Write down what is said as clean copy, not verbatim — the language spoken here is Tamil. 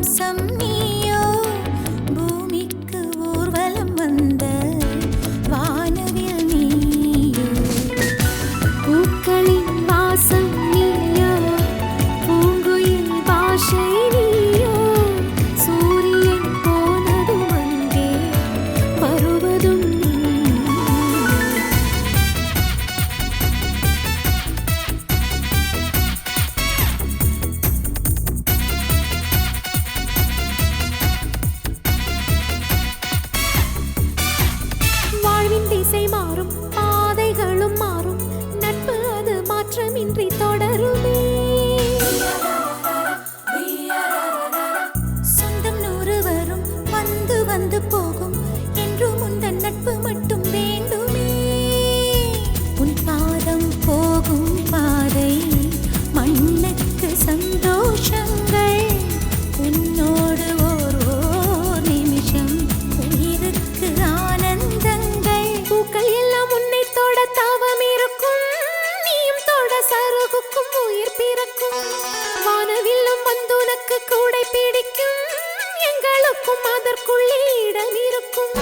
வாசம் நீயோ பூமிக்கு ஊர்வலம் வந்த வானவில் நீயோ பூக்களின் வாசம் நீயோ பூங்குயில் பாஷை நீயோ சூரியன் போனதும் அங்கே வருவதும் வாழ்வின் திசை மாறும் பாதைகளும் மாறும் நட்பு அது மாற்றமின்றி தொடருமே சொந்தம் 100 வரும் வந்து வந்து போகும் என்றும் உந்தன் நட்பு மட்டும் வேண்டுமே உன் பாதம் போகும் பாதை மண்ணுக்கு சந்தோஷங்கள் உன்னோடு ஓர் நிமிஷம் உயிருக்கு ஆனந்தங்கள் பூக்கள் எல்லாம் உன்னை தொட தாவம் இருக்கும் நீயும் தொட சருகுக்கும் உயிர் பிறக்கும் வானவில்லும் வந்து உனக்கு கூடை பிடிக்கும் எங்களுக்கும் அதற்குள்ளே இடம் இருக்கும்